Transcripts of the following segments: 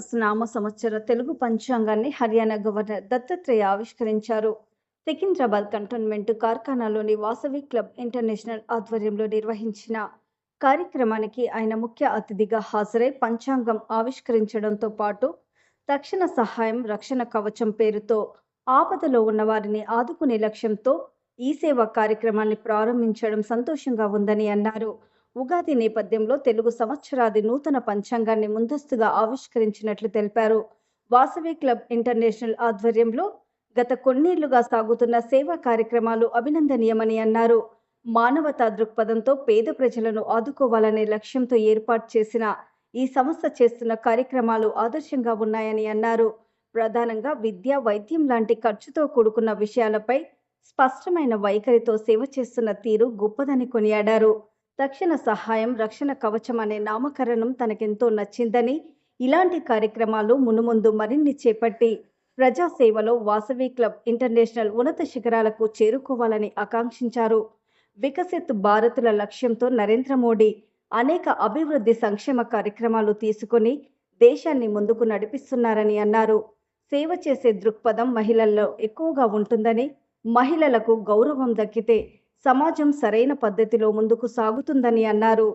విశ్వవసు నామ సంవత్సర తెలుగు పంచాంగాన్ని హర్యానా గవర్నర్ దత్తాత్రేయ ఆవిష్కరించారు. సికింద్రాబాద్ కంటోన్మెంట్ కార్ఖానాలోని వాసవి క్లబ్ ఇంటర్నేషనల్ ఆధ్వర్యంలో నిర్వహించిన కార్యక్రమానికి ఆయన ముఖ్య అతిథిగా హాజరై పంచాంగం ఆవిష్కరించడంతో పాటు తక్షణ సహాయం రక్షణ కవచం పేరుతో ఆపదలో ఉన్న వారిని ఆదుకునే లక్ష్యంతో ఈ సేవా కార్యక్రమాన్ని ప్రారంభించడం సంతోషంగా ఉందని అన్నారు. ఉగాది నేపథ్యంలో తెలుగు సంవత్సరాది నూతన పంచాంగాన్ని ముందస్తుగా ఆవిష్కరించినట్లు తెలిపారు. వాసవి క్లబ్ ఇంటర్నేషనల్ ఆధ్వర్యంలో గత కొన్నేళ్లుగా సాగుతున్న సేవా కార్యక్రమాలు అభినందనీయమని అన్నారు. మానవతా దృక్పథంతో పేద ప్రజలను ఆదుకోవాలనే లక్ష్యంతో ఏర్పాటు చేసిన ఈ సంస్థ చేస్తున్న కార్యక్రమాలు ఆదర్శంగా ఉన్నాయని అన్నారు. ప్రధానంగా విద్య, వైద్యం లాంటి ఖర్చుతో కూడుకున్న విషయాలపై స్పష్టమైన వైఖరితో సేవ చేస్తున్న తీరు గొప్పదని కొనియాడారు. తక్షణ సహాయం రక్షణ కవచం అనే నామకరణం తనకెంతో నచ్చిందని, ఇలాంటి కార్యక్రమాలు మునుముందు మరిన్ని చేపట్టి ప్రజాసేవలో వాసవి క్లబ్ ఇంటర్నేషనల్ ఉన్నత శిఖరాలకు చేరుకోవాలని ఆకాంక్షించారు. వికసిత్ భారతుల లక్ష్యంతో నరేంద్ర మోడీ అనేక అభివృద్ధి సంక్షేమ కార్యక్రమాలు తీసుకొని దేశాన్ని ముందుకు నడిపిస్తున్నారని అన్నారు. సేవ చేసే దృక్పథం మహిళల్లో ఎక్కువగా ఉంటుందని, మహిళలకు గౌరవం దక్కితే సమాజం సరైన పద్ధతిలో ముందుకు సాగుతుందని అన్నారు.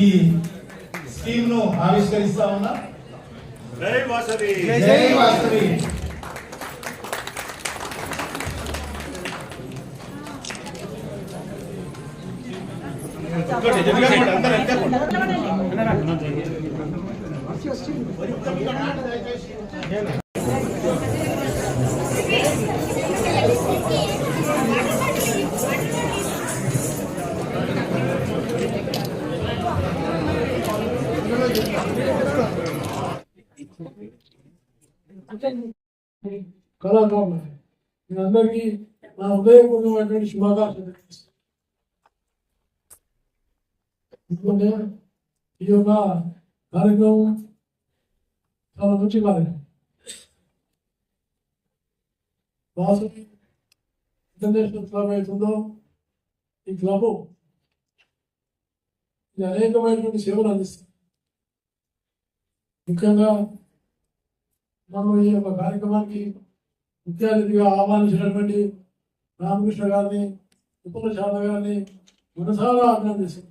ఈ స్కీమ్ ను ఆవిష్కరిస్తా ఉన్నా. జై వాసవి, జై వాసవి. కళాకారులు మీ అందరికీ నా హృదయపూర్వకమైనటువంటి శుభాకాంక్షలు. ఈ యొక్క కార్యక్రమం చాలా మంచి కార్యక్రమం. వాసవి ఇంటర్నేషనల్ క్లబ్ అవుతుందో ఈ క్లబ్ ఇది అనేకమైనటువంటి సేవలు అందిస్తుంది. ముఖ్యంగా మనం ఈ యొక్క కార్యక్రమానికి ముఖ్య అతిథిగా ఆహ్వానించినటువంటి రామకృష్ణ గారిని, ఉపలశాల గారిని మనసారా అభినందిస్తున్నాం.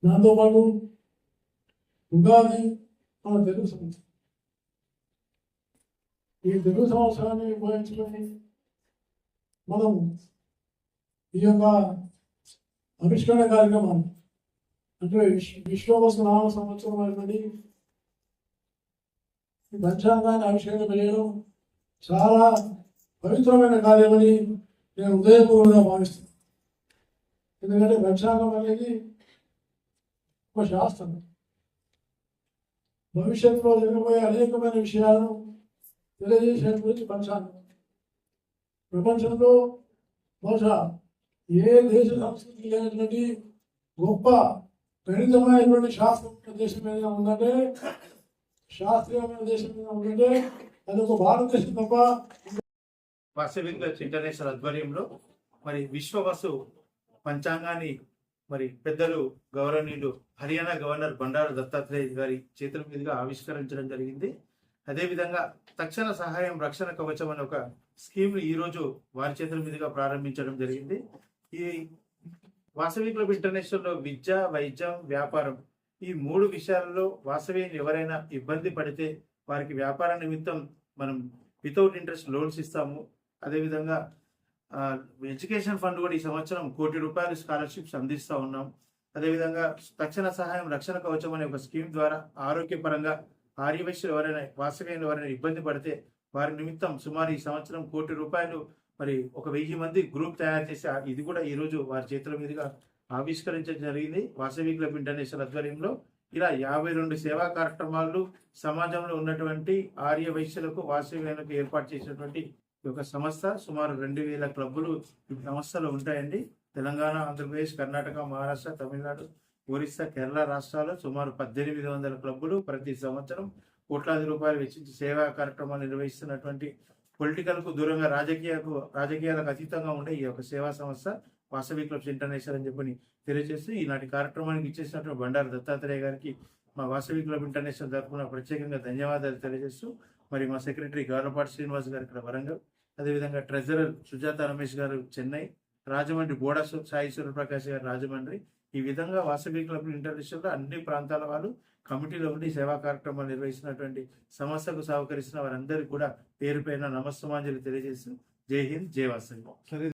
దాంతోపాటు ఉగాది మన తెలుగు సంవత్సరం. ఈ తెలుగు సంవత్సరాన్ని ఉపయోగించుకొని మనం ఈ యొక్క ఆవిష్కరణ కార్యక్రమాన్ని అంటే విశ్వవసు నామ సంవత్సరం అనేటువంటి పంచాంగాన్ని ఆవిష్కరణ చేయడం చాలా పవిత్రమైన కార్యమని నేను హృదయపూర్వకంగా భావిస్తున్నాను. ఎందుకంటే పంచాంగం అనేది ఒక శాస్త్రం. భవిష్యత్తులో జరగబోయే అనేకమైన విషయాలను తెలియజేసే గురించి పంచాంగం. ప్రపంచంలో బహుశా ఏ దేశ సంస్కృతి లేనటువంటి గొప్ప గణితమైనటువంటి శాస్త్రం దేశం ఏదైనా ఉందంటే, శాస్త్రీయమైన దేశం ఏదైనా ఉందంటే అది ఒక భారతదేశం తప్ప. వాసవి క్లబ్ ఇంటర్నేషనల్ ఆధ్వర్యంలో మరి విశ్వవసు పంచాంగాన్ని మరి పెద్దలు గౌరవనీయులు హర్యానా గవర్నర్ బండారు దత్తాత్రేయ గారి చేతుల మీదుగా ఆవిష్కరించడం జరిగింది. అదేవిధంగా తక్షణ సహాయం రక్షణ కవచం అనే ఒక స్కీమ్ ఈ రోజు వారి చేతుల మీదుగా ప్రారంభించడం జరిగింది. ఈ వాసవి క్లబ్ ఇంటర్నేషనల్లో విద్య, వైద్యం, వ్యాపారం ఈ 3 విషయాలలో వాసవి ఎవరైనా ఇబ్బంది పడితే వారికి వ్యాపార నిమిత్తం మనం వితౌట్ ఇంట్రెస్ట్ లోన్స్ ఇస్తాము. అదేవిధంగా ఎడ్యుకేషన్ ఫండ్ కూడా ఈ సంవత్సరం ₹1 కోటి స్కాలర్షిప్స్ అందిస్తూ ఉన్నాం. అదేవిధంగా తక్షణ సహాయం రక్షణ కవచం అనే ఒక స్కీమ్ ద్వారా ఆరోగ్యపరంగా ఆర్యవైశ్యులు ఎవరైనా వాసవ్యంలో ఎవరైనా ఇబ్బంది పడితే వారి నిమిత్తం సుమారు ఈ సంవత్సరం ₹1 కోటి మరి ఒక 1000 మంది గ్రూప్ తయారు చేసి ఇది కూడా ఈ రోజు వారి చేతుల మీదుగా ఆవిష్కరించడం జరిగింది. వాసవి క్లబ్ ఇంటర్నేషనల్ ఆధ్వర్యంలో ఇలా 52 సేవా కార్యక్రమాలు సమాజంలో ఉన్నటువంటి ఆర్య వైశ్యులకు, వాసవ్యులకు ఏర్పాటు చేసినటువంటి ఒక సంస్థ. సుమారు 2000 క్లబ్బులు ఈ సంస్థలో ఉంటాయండి. తెలంగాణ, ఆంధ్రప్రదేశ్, కర్ణాటక, మహారాష్ట్ర, తమిళనాడు, ఒరిస్సా, కేరళ రాష్ట్రాల్లో సుమారు 1800 క్లబ్బులు ప్రతి సంవత్సరం కోట్లాది రూపాయలు వెచ్చించి సేవా కార్యక్రమాలు నిర్వహిస్తున్నటువంటి పొలిటికల్ కు దూరంగా రాజకీయాలకు అతీతంగా ఉండే ఈ యొక్క సేవా సంస్థ వాసవి క్లబ్స్ ఇంటర్నేషనల్ అని చెప్పని తెలియజేస్తూ ఈనాటి కార్యక్రమానికి ఇచ్చేసినటువంటి బండారు దత్తాత్రేయ గారికి మా వాసవి క్లబ్ ఇంటర్నేషనల్ తరఫున ప్రత్యేకంగా ధన్యవాదాలు తెలియజేస్తూ మరి మా సెక్రటరీ గౌరవపాటి శ్రీనివాస్ గారు ఇక్కడ వరంగల్, అదేవిధంగా ట్రెజరర్ సుజాత రమేష్ గారు చెన్నై, రాజమండ్రి బోడా సాయి సూర్యప్రకాష్ గారు రాజమండ్రి, ఈ విధంగా వాసవి క్లబ్ ఇంటర్నేషనల్ లో అన్ని ప్రాంతాల వాళ్ళు కమిటీలో ఉండి సేవా కార్యక్రమాలు నిర్వహిస్తున్నటువంటి సంస్థకు సహకరిస్తున్న వారందరికీ కూడా పేరు పైన నమస్తమాంజలి తెలియజేస్తూ జై హింద్, జై వాసవి.